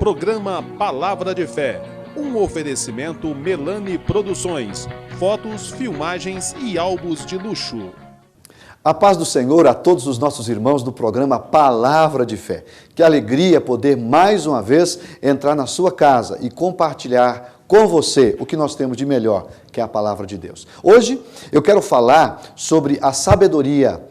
Programa Palavra de Fé, um oferecimento Melani Produções, fotos, filmagens e álbuns de luxo. A paz do Senhor a todos os nossos irmãos do programa Palavra de Fé. Que alegria poder mais uma vez entrar na sua casa e compartilhar com você o que nós temos de melhor, que é a Palavra de Deus. Hoje eu quero falar sobre a sabedoria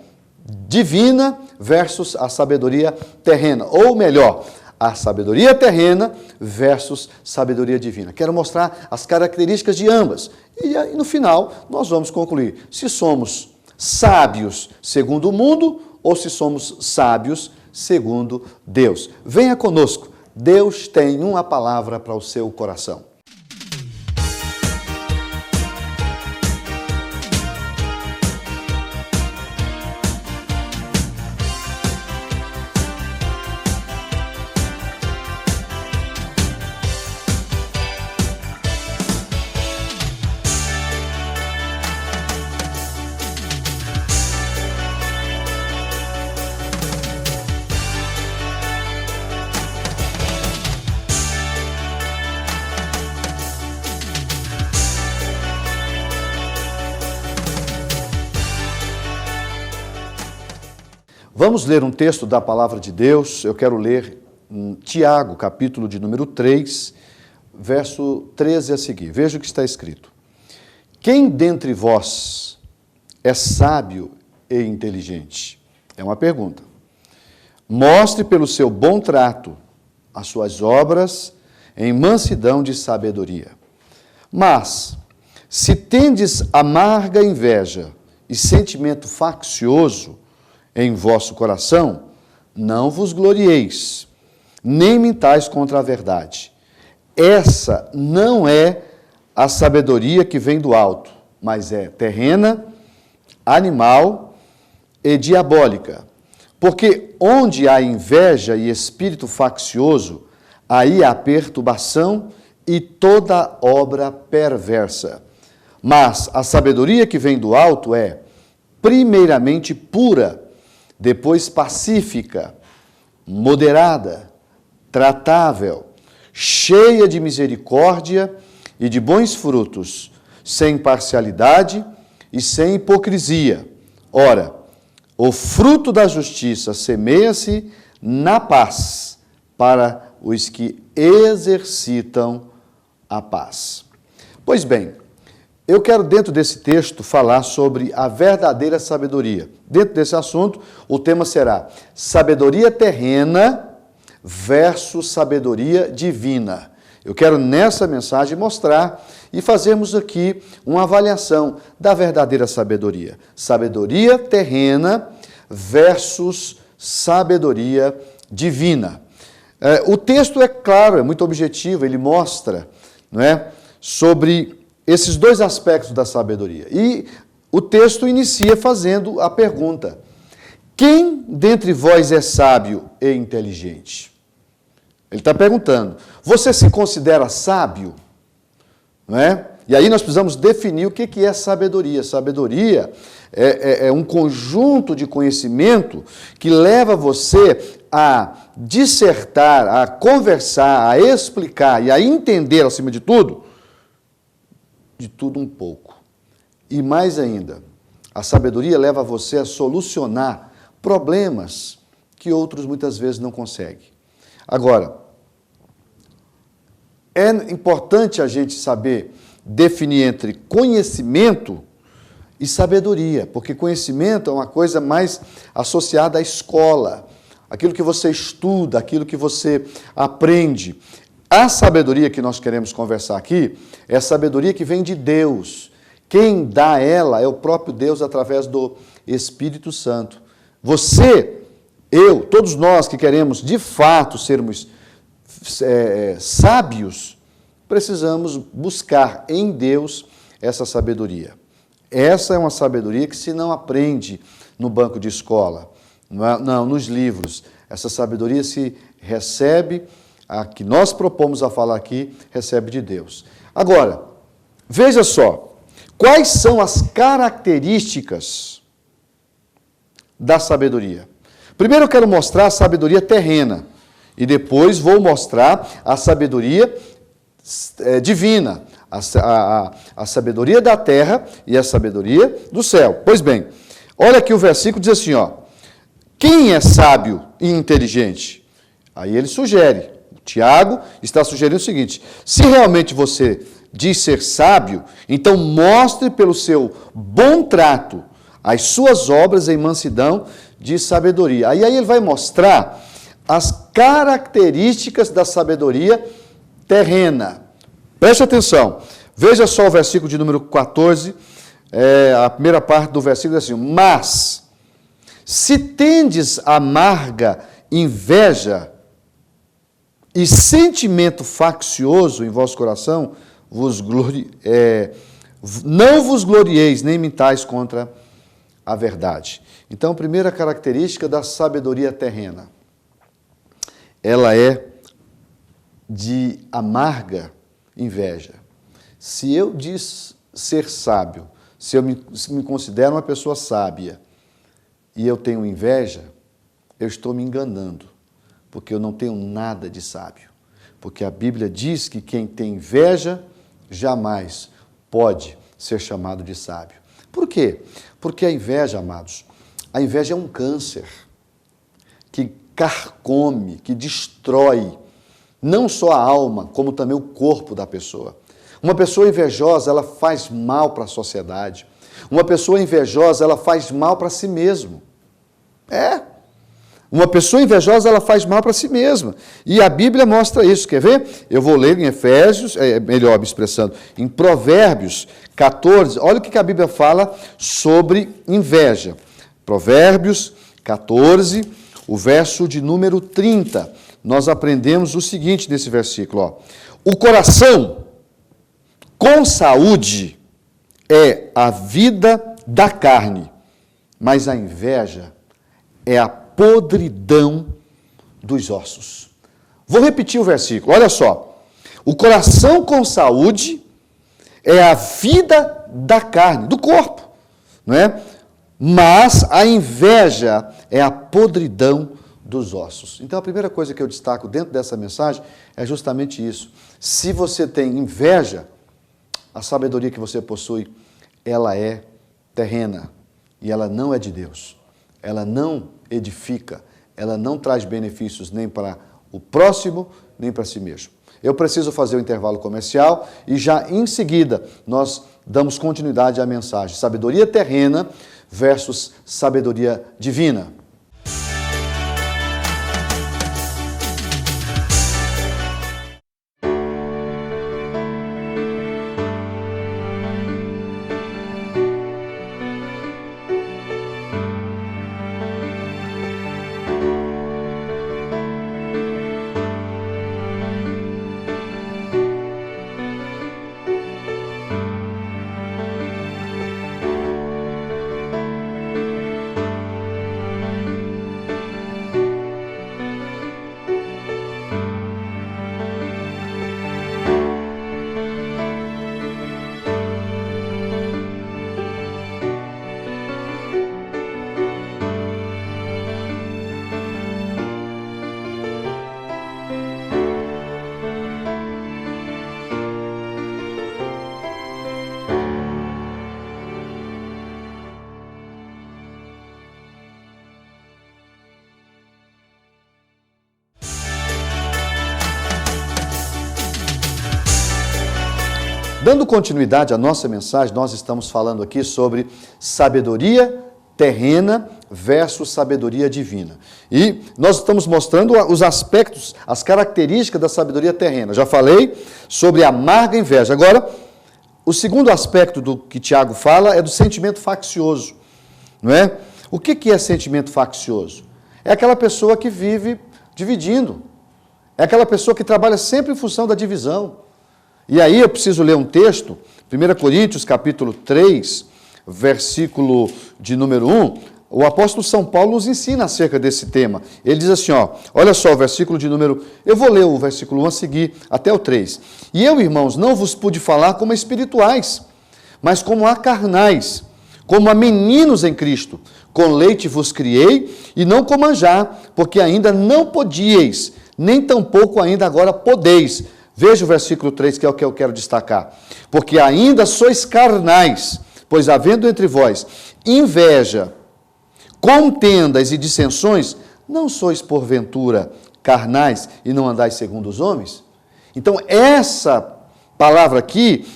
divina versus a sabedoria terrena, ou melhor, a sabedoria terrena versus sabedoria divina. Quero mostrar as características de ambas e no final nós vamos concluir se somos sábios segundo o mundo ou se somos sábios segundo Deus. Venha conosco, Deus tem uma palavra para o seu coração. Vamos ler um texto da Palavra de Deus. Eu quero ler Tiago, capítulo de número 3, verso 13 a seguir. Veja o que está escrito. Quem dentre vós é sábio e inteligente? É uma pergunta. Mostre pelo seu bom trato as suas obras em mansidão de sabedoria. Mas, se tendes amarga inveja e sentimento faccioso em vosso coração, não vos glorieis, nem mintais contra a verdade. Essa não é a sabedoria que vem do alto, mas é terrena, animal e diabólica. Porque onde há inveja e espírito faccioso, aí há perturbação e toda obra perversa. Mas a sabedoria que vem do alto é, primeiramente, pura, depois pacífica, moderada, tratável, cheia de misericórdia e de bons frutos, sem parcialidade e sem hipocrisia. Ora, o fruto da justiça semeia-se na paz para os que exercitam a paz. Pois bem, eu quero, dentro desse texto, falar sobre a verdadeira sabedoria. Dentro desse assunto, o tema será sabedoria terrena versus sabedoria divina. Eu quero, nessa mensagem, mostrar e fazermos aqui uma avaliação da verdadeira sabedoria. Sabedoria terrena versus sabedoria divina. O texto é claro, é muito objetivo, ele mostra, não é, sobre esses dois aspectos da sabedoria. E o texto inicia fazendo a pergunta: quem dentre vós é sábio e inteligente? Ele está perguntando, você se considera sábio? Não é? E aí nós precisamos definir o que é sabedoria. Sabedoria é um conjunto de conhecimento que leva você a dissertar, a conversar, a explicar e a entender, acima de tudo um pouco. E mais ainda, a sabedoria leva você a solucionar problemas que outros muitas vezes não conseguem. Agora, é importante a gente saber definir entre conhecimento e sabedoria, porque conhecimento é uma coisa mais associada à escola, aquilo que você estuda, aquilo que você aprende. A sabedoria que nós queremos conversar aqui é a sabedoria que vem de Deus. Quem dá ela é o próprio Deus através do Espírito Santo. Você, eu, todos nós que queremos de fato sermos sábios, precisamos buscar em Deus essa sabedoria. Essa é uma sabedoria que se não aprende no banco de escola, não, nos livros. Essa sabedoria se recebe, a que nós propomos a falar aqui, recebe de Deus. Agora, veja só, quais são as características da sabedoria? Primeiro eu quero mostrar a sabedoria terrena. E depois vou mostrar a sabedoria divina, a sabedoria da terra e a sabedoria do céu. Pois bem, olha aqui o versículo, diz assim, ó, quem é sábio e inteligente? Aí ele sugere, o Tiago está sugerindo o seguinte, se realmente você diz ser sábio, então mostre pelo seu bom trato as suas obras em mansidão de sabedoria. Aí ele vai mostrar as características da sabedoria terrena. Preste atenção, veja só o versículo de número 14, a primeira parte do versículo diz assim, mas, se tendes amarga inveja e sentimento faccioso em vosso coração, não vos glorieis nem mintais contra a verdade. Então, a primeira característica da sabedoria terrena, ela é de amarga inveja. Se eu diz ser sábio, se eu me considero uma pessoa sábia e eu tenho inveja, eu estou me enganando, porque eu não tenho nada de sábio. Porque a Bíblia diz que quem tem inveja jamais pode ser chamado de sábio. Por quê? Porque a inveja, amados, a inveja é um câncer que carcome, que destrói não só a alma, como também o corpo da pessoa. Uma pessoa invejosa, ela faz mal para a sociedade. Uma pessoa invejosa, ela faz mal para si mesmo. Uma pessoa invejosa, ela faz mal para si mesma. E a Bíblia mostra isso. Quer ver? Eu vou ler em Efésios, melhor me expressando, em Provérbios 14. Olha o que a Bíblia fala sobre inveja. Provérbios 14, o verso de número 30. Nós aprendemos o seguinte nesse versículo. Ó. O coração com saúde é a vida da carne, mas a inveja é a podridão dos ossos. Vou repetir o versículo, olha só. O coração com saúde é a vida da carne, do corpo, não é? Mas a inveja é a podridão dos ossos. Então, a primeira coisa que eu destaco dentro dessa mensagem é justamente isso. Se você tem inveja, a sabedoria que você possui, ela é terrena e ela não é de Deus. Ela não edifica, ela não traz benefícios nem para o próximo, nem para si mesmo. Eu preciso fazer o intervalo comercial e já em seguida nós damos continuidade à mensagem. Sabedoria terrena versus sabedoria divina. Dando continuidade à nossa mensagem, nós estamos falando aqui sobre sabedoria terrena versus sabedoria divina. E nós estamos mostrando os aspectos, as características da sabedoria terrena. Já falei sobre a amarga inveja. Agora, o segundo aspecto do que Tiago fala é do sentimento faccioso, não é? O que é sentimento faccioso? É aquela pessoa que vive dividindo. É aquela pessoa que trabalha sempre em função da divisão. E aí eu preciso ler um texto, 1 Coríntios capítulo 3, versículo de número 1, o apóstolo São Paulo nos ensina acerca desse tema. Ele diz assim, ó, olha só o versículo de número, eu vou ler o versículo 1 a seguir até o 3. E eu, irmãos, não vos pude falar como espirituais, mas como a carnais, como a meninos em Cristo. Com leite vos criei e não com manjar, porque ainda não podíeis, nem tampouco ainda agora podeis. Veja o versículo 3, que é o que eu quero destacar. Porque ainda sois carnais, pois havendo entre vós inveja, contendas e dissensões, não sois porventura carnais e não andais segundo os homens? Então, essa palavra aqui,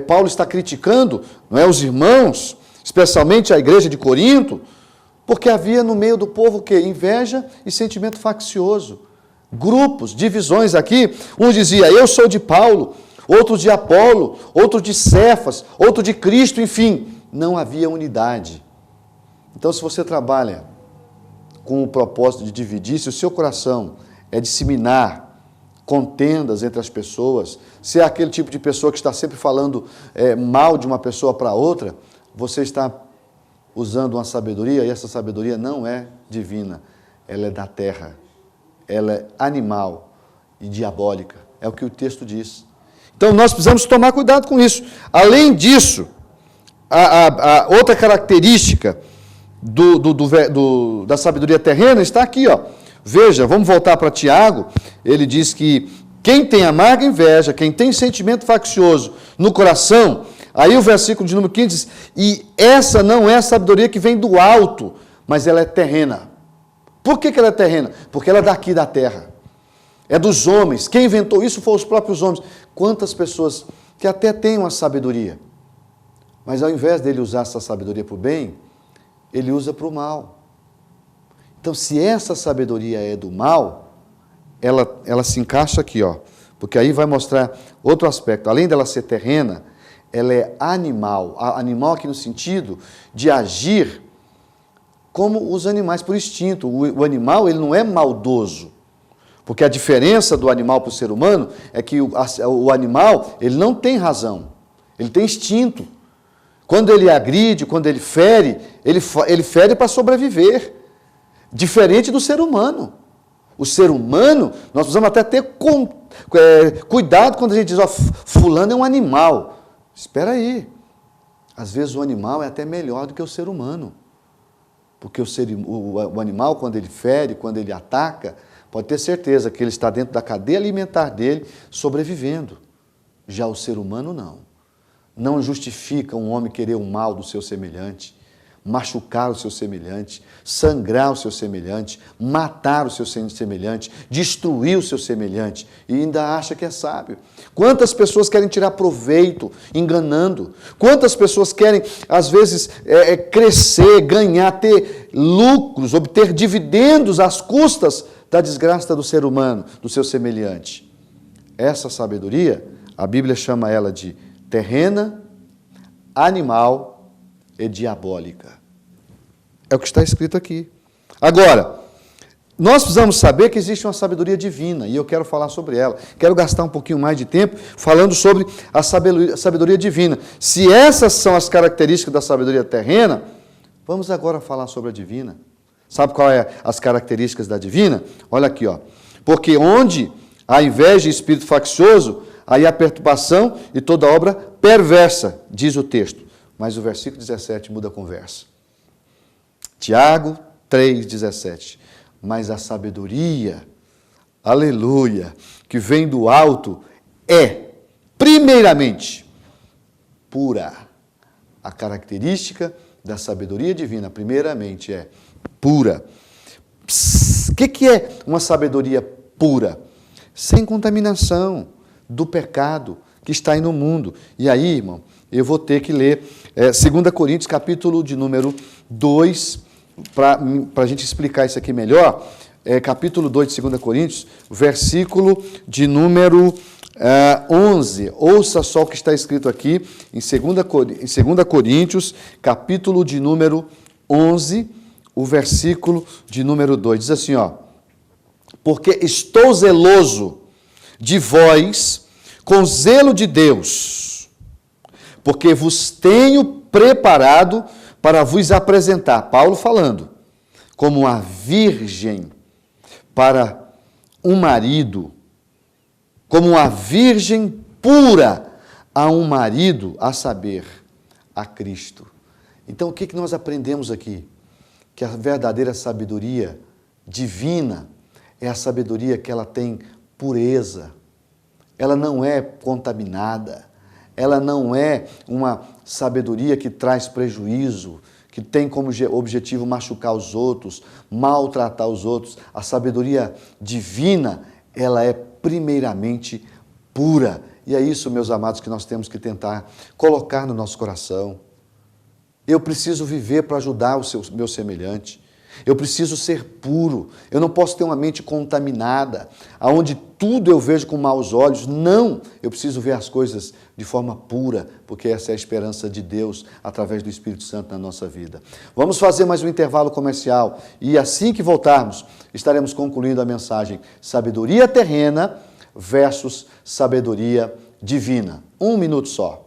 Paulo está criticando, não é, os irmãos, especialmente a igreja de Corinto, porque havia no meio do povo o quê? Inveja e sentimento faccioso. Grupos, divisões aqui. Um dizia, eu sou de Paulo, outro de Apolo, outro de Cefas, outro de Cristo, enfim. Não havia unidade. Então, se você trabalha com o propósito de dividir, se o seu coração é disseminar contendas entre as pessoas, se é aquele tipo de pessoa que está sempre falando mal de uma pessoa para outra, você está usando uma sabedoria, e essa sabedoria não é divina, ela é da terra, ela é animal e diabólica, é o que o texto diz. Então nós precisamos tomar cuidado com isso. Além disso, a outra característica da sabedoria terrena está aqui, ó. Veja, vamos voltar para Tiago, ele diz que quem tem amarga inveja, quem tem sentimento faccioso no coração, aí o versículo de número 15 diz, e essa não é a sabedoria que vem do alto, mas ela é terrena. Por que ela é terrena? Porque ela é daqui da terra, é dos homens. Quem inventou isso foram os próprios homens. Quantas pessoas que até têm uma sabedoria, mas ao invés dele usar essa sabedoria para o bem, ele usa para o mal. Então, se essa sabedoria é do mal, ela se encaixa aqui, ó, porque aí vai mostrar outro aspecto. Além dela ser terrena, ela é animal. Animal aqui no sentido de agir como os animais por instinto. O animal, ele não é maldoso. Porque a diferença do animal para o ser humano é que o animal, ele não tem razão. Ele tem instinto. Quando ele agride, quando ele fere para sobreviver. Diferente do ser humano. O ser humano, nós precisamos até ter cuidado quando a gente diz, ó, fulano é um animal. Espera aí. Às vezes o animal é até melhor do que o ser humano. Porque o animal, quando ele fere, quando ele ataca, pode ter certeza que ele está dentro da cadeia alimentar dele, sobrevivendo. Já o ser humano, não. Não justifica um homem querer o mal do seu semelhante, machucar o seu semelhante, sangrar o seu semelhante, matar o seu semelhante, destruir o seu semelhante, e ainda acha que é sábio. Quantas pessoas querem tirar proveito enganando? Quantas pessoas querem, às vezes, crescer, ganhar, ter lucros, obter dividendos às custas da desgraça do ser humano, do seu semelhante? Essa sabedoria, a Bíblia chama ela de terrena, animal e diabólica. É o que está escrito aqui. Agora, nós precisamos saber que existe uma sabedoria divina, e eu quero falar sobre ela. Quero gastar um pouquinho mais de tempo falando sobre a sabedoria divina. Se essas são as características da sabedoria terrena, vamos agora falar sobre a divina. Sabe qual é as características da divina? Olha aqui, ó. Porque onde há inveja e espírito faccioso, aí há perturbação e toda obra perversa, diz o texto. Mas o versículo 17 muda a conversa. Tiago 3,17. Mas a sabedoria, aleluia, que vem do alto é, primeiramente, pura. A característica da sabedoria divina, primeiramente, é pura. O que é uma sabedoria pura? Sem contaminação do pecado que está aí no mundo. E aí, irmão, eu vou ter que ler 2 Coríntios, capítulo de número 2, para a gente explicar isso aqui melhor. Capítulo 2 de 2 Coríntios, versículo de número 11. Ouça só o que está escrito aqui em 2 Coríntios, capítulo de número 11, o versículo de número 2. Diz assim, ó: porque estou zeloso de vós com zelo de Deus, porque vos tenho preparado para vos apresentar, Paulo falando, como uma virgem para um marido, como uma virgem pura a um marido, a saber, a Cristo. Então, o que nós aprendemos aqui? Que a verdadeira sabedoria divina, é a sabedoria que ela tem pureza. Ela não é contaminada. Ela não é uma sabedoria que traz prejuízo, que tem como objetivo machucar os outros, maltratar os outros. A sabedoria divina, ela é primeiramente pura. E é isso, meus amados, que nós temos que tentar colocar no nosso coração. Eu preciso viver para ajudar o meu semelhante. Eu preciso ser puro. Eu não posso ter uma mente contaminada, onde tudo eu vejo com maus olhos. Não! Eu preciso ver as coisas de forma pura, porque essa é a esperança de Deus através do Espírito Santo na nossa vida. Vamos fazer mais um intervalo comercial e assim que voltarmos, estaremos concluindo a mensagem Sabedoria terrena versus sabedoria divina. 1 minuto só.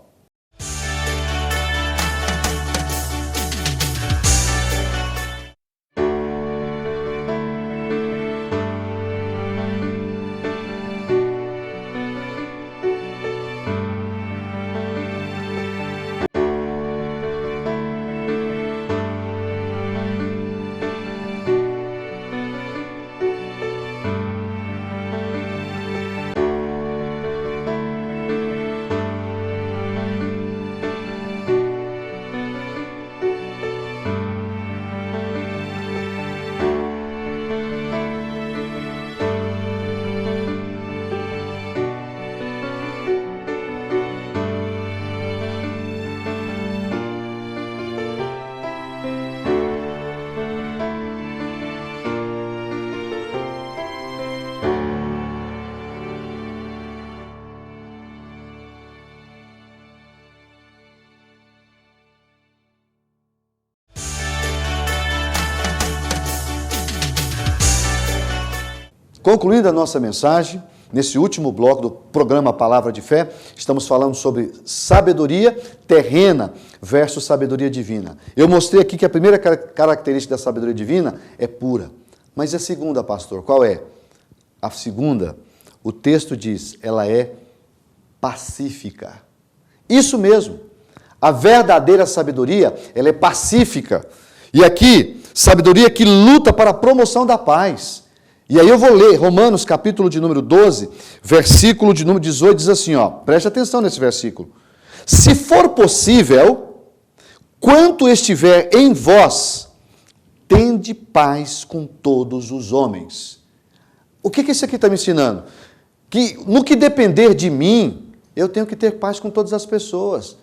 Concluindo a nossa mensagem, nesse último bloco do programa Palavra de Fé, estamos falando sobre sabedoria terrena versus sabedoria divina. Eu mostrei aqui que a primeira característica da sabedoria divina é pura. Mas a segunda, pastor, qual é? A segunda, o texto diz, ela é pacífica. Isso mesmo. A verdadeira sabedoria, ela é pacífica. E aqui, sabedoria que luta para a promoção da paz. E aí eu vou ler Romanos, capítulo de número 12, versículo de número 18, diz assim, preste atenção nesse versículo. Se for possível, quanto estiver em vós, tende paz com todos os homens. O que isso aqui está me ensinando? Que no que depender de mim, eu tenho que ter paz com todas as pessoas.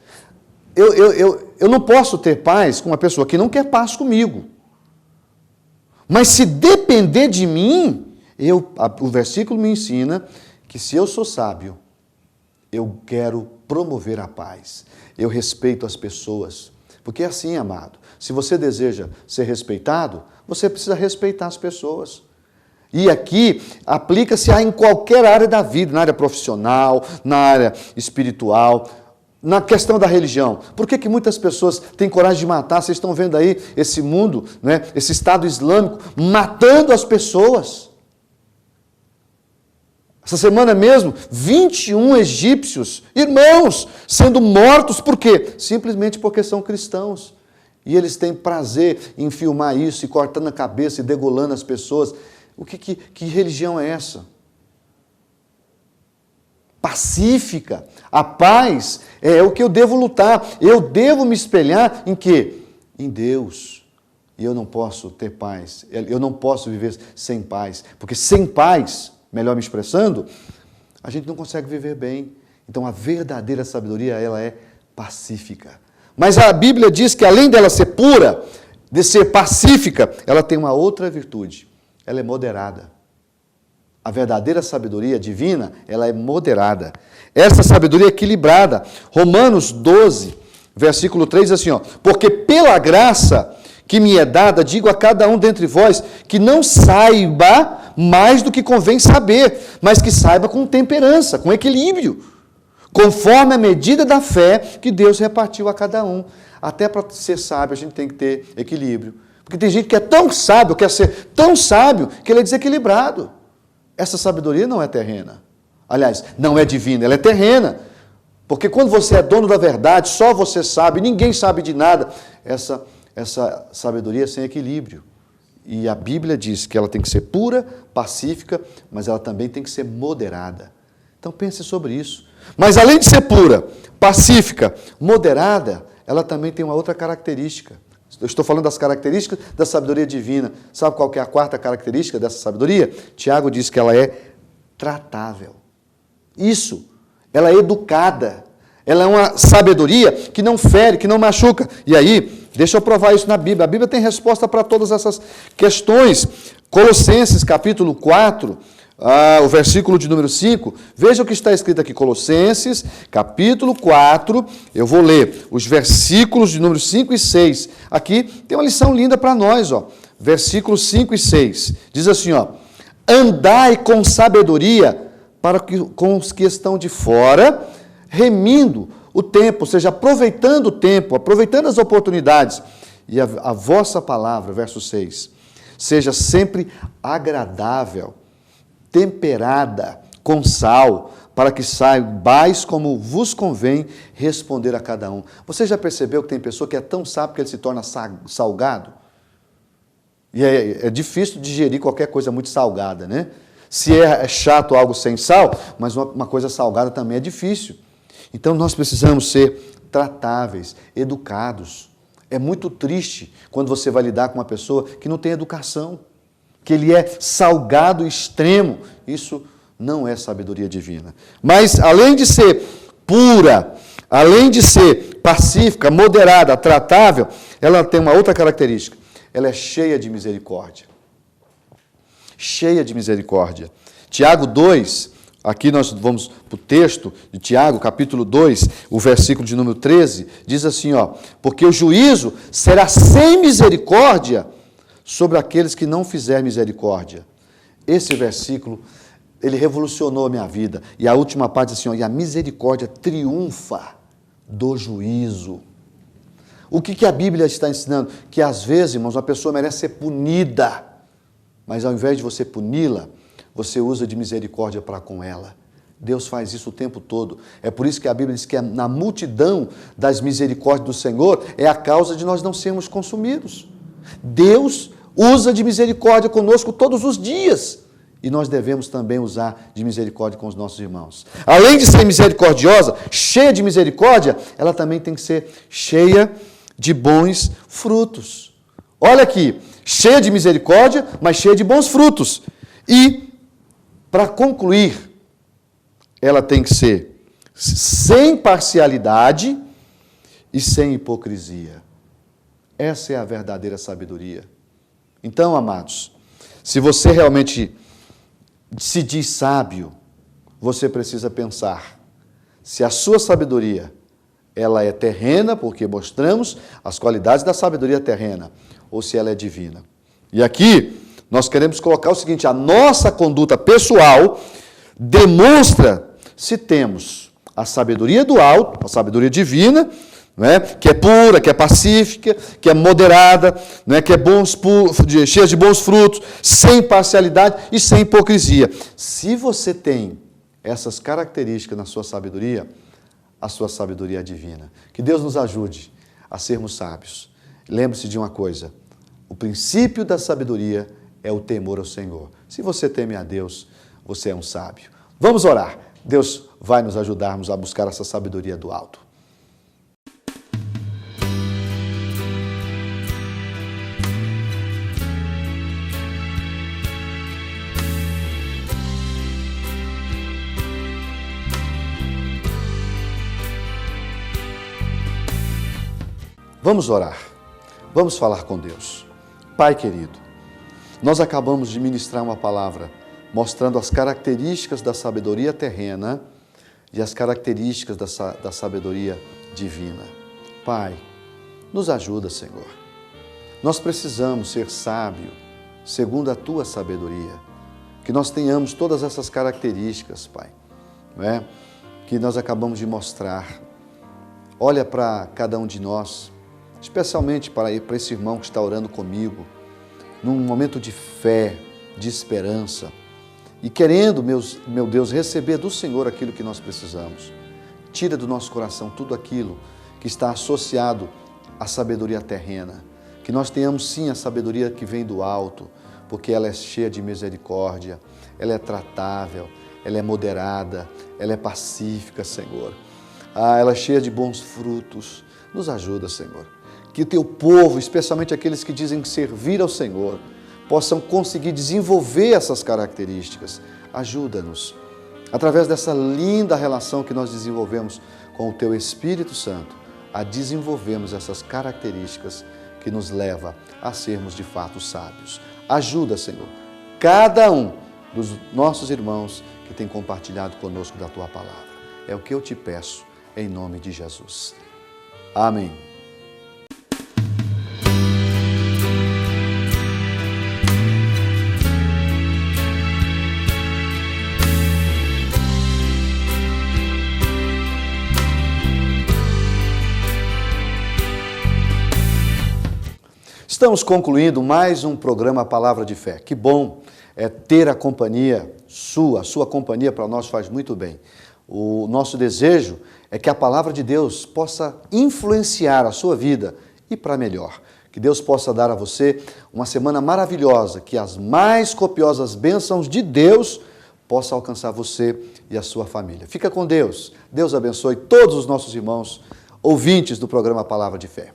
Eu não posso ter paz com uma pessoa que não quer paz comigo. Mas se depender de mim, o versículo me ensina que se eu sou sábio, eu quero promover a paz. Eu respeito as pessoas. Porque é assim, amado. Se você deseja ser respeitado, você precisa respeitar as pessoas. E aqui aplica-se em qualquer área da vida, na área profissional, na área espiritual, na questão da religião. Por que muitas pessoas têm coragem de matar? Vocês estão vendo aí esse mundo, né? Esse Estado Islâmico matando as pessoas. Essa semana mesmo, 21 egípcios, irmãos, sendo mortos. Por quê? Simplesmente porque são cristãos. E eles têm prazer em filmar isso, e cortando a cabeça e degolando as pessoas. Que religião é essa? Pacífica. A paz é o que eu devo lutar. Eu devo me espelhar em quê? Em Deus. E eu não posso ter paz. Eu não posso viver sem paz. Porque sem paz, melhor me expressando, a gente não consegue viver bem. Então a verdadeira sabedoria, ela é pacífica. Mas a Bíblia diz que além dela ser pura, de ser pacífica, ela tem uma outra virtude. Ela é moderada. A verdadeira sabedoria divina, ela é moderada. Essa sabedoria é equilibrada. Romanos 12, versículo 3, assim, porque pela graça que me é dada, digo a cada um dentre vós, que não saiba mais do que convém saber, mas que saiba com temperança, com equilíbrio, conforme a medida da fé que Deus repartiu a cada um. Até para ser sábio, a gente tem que ter equilíbrio. Porque tem gente que é tão sábio, quer ser tão sábio, que ele é desequilibrado. Essa sabedoria não é terrena. Aliás, não é divina, ela é terrena. Porque quando você é dono da verdade, só você sabe, ninguém sabe de nada. Essa sabedoria é sem equilíbrio. E a Bíblia diz que ela tem que ser pura, pacífica, mas ela também tem que ser moderada. Então pense sobre isso. Mas além de ser pura, pacífica, moderada, ela também tem uma outra característica. Eu estou falando das características da sabedoria divina. Sabe qual que é a quarta característica dessa sabedoria? Tiago diz que ela é tratável. Isso, ela é educada. Ela é uma sabedoria que não fere, que não machuca. E aí, deixa eu provar isso na Bíblia. A Bíblia tem resposta para todas essas questões. Colossenses, capítulo 4, o versículo de número 5. Veja o que está escrito aqui. Colossenses, capítulo 4. Eu vou ler os versículos de número 5 e 6. Aqui tem uma lição linda para nós, ó. Versículos 5 e 6. Diz assim, ó. Andai com sabedoria para que, com os que estão de fora, remindo o tempo, ou seja, aproveitando o tempo, aproveitando as oportunidades. E a vossa palavra, verso 6, seja sempre agradável, temperada com sal, para que saibais como vos convém responder a cada um. Você já percebeu que tem pessoa que é tão sábio que ele se torna salgado? E é difícil digerir qualquer coisa muito salgada, né? Se é chato algo sem sal, mas uma coisa salgada também é difícil. Então nós precisamos ser tratáveis, educados. É muito triste quando você vai lidar com uma pessoa que não tem educação, que ele é salgado extremo. Isso não é sabedoria divina. Mas além de ser pura, além de ser pacífica, moderada, tratável, ela tem uma outra característica. Ela é cheia de misericórdia. Cheia de misericórdia. Tiago 2, aqui nós vamos para o texto de Tiago, capítulo 2, o versículo de número 13, diz assim, ó, porque o juízo será sem misericórdia sobre aqueles que não fizerem misericórdia. Esse versículo, ele revolucionou a minha vida. E a última parte diz assim, ó, e a misericórdia triunfa do juízo. O que a Bíblia está ensinando? Que às vezes, irmãos, uma pessoa merece ser punida, mas ao invés de você puni-la, você usa de misericórdia para com ela. Deus faz isso o tempo todo. É por isso que a Bíblia diz que na multidão das misericórdias do Senhor é a causa de nós não sermos consumidos. Deus usa de misericórdia conosco todos os dias. E nós devemos também usar de misericórdia com os nossos irmãos. Além de ser misericordiosa, cheia de misericórdia, ela também tem que ser cheia de bons frutos. Olha aqui, cheia de misericórdia, mas cheia de bons frutos. E, para concluir, ela tem que ser sem parcialidade e sem hipocrisia. Essa é a verdadeira sabedoria. Então, amados, se você realmente se diz sábio, você precisa pensar se a sua sabedoria ela é terrena, porque mostramos as qualidades da sabedoria terrena, ou se ela é divina. E aqui nós queremos colocar o seguinte, a nossa conduta pessoal demonstra se temos a sabedoria do alto, a sabedoria divina, não é? Que é pura, que é pacífica, que é moderada, não é? Que é cheia de bons frutos, sem parcialidade e sem hipocrisia. Se você tem essas características na sua sabedoria, a sua sabedoria é divina. Que Deus nos ajude a sermos sábios. Lembre-se de uma coisa, o princípio da sabedoria é o temor ao Senhor. Se você teme a Deus, você é um sábio. Vamos orar. Deus vai nos ajudarmos a buscar essa sabedoria do alto. Vamos orar, vamos falar com Deus. Pai querido, nós acabamos de ministrar uma palavra mostrando as características da sabedoria terrena e as características da sabedoria divina. Pai, nos ajuda, Senhor. Nós precisamos ser sábios segundo a Tua sabedoria, que nós tenhamos todas essas características, Pai, não é? Que nós acabamos de mostrar. Olha para cada um de nós, especialmente para esse irmão que está orando comigo, num momento de fé, de esperança, e querendo, meu Deus, receber do Senhor aquilo que nós precisamos. Tira do nosso coração tudo aquilo que está associado à sabedoria terrena. Que nós tenhamos sim a sabedoria que vem do alto, porque ela é cheia de misericórdia, ela é tratável, ela é moderada, ela é pacífica, Senhor. Ela é cheia de bons frutos. Nos ajuda, Senhor. Que o teu povo, especialmente aqueles que dizem servir ao Senhor, possam conseguir desenvolver essas características. Ajuda-nos, através dessa linda relação que nós desenvolvemos com o teu Espírito Santo, a desenvolvermos essas características que nos leva a sermos de fato sábios. Ajuda, Senhor, cada um dos nossos irmãos que tem compartilhado conosco da tua palavra. É o que eu te peço, em nome de Jesus. Amém. Estamos concluindo mais um programa Palavra de Fé. Que bom é ter a companhia sua. A sua companhia para nós faz muito bem. O nosso desejo é que a Palavra de Deus possa influenciar a sua vida e para melhor. Que Deus possa dar a você uma semana maravilhosa, que as mais copiosas bênçãos de Deus possam alcançar você e a sua família. Fica com Deus. Deus abençoe todos os nossos irmãos ouvintes do programa Palavra de Fé.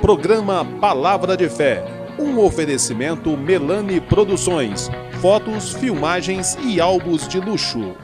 Programa Palavra de Fé, um oferecimento Melani Produções, fotos, filmagens e álbuns de luxo.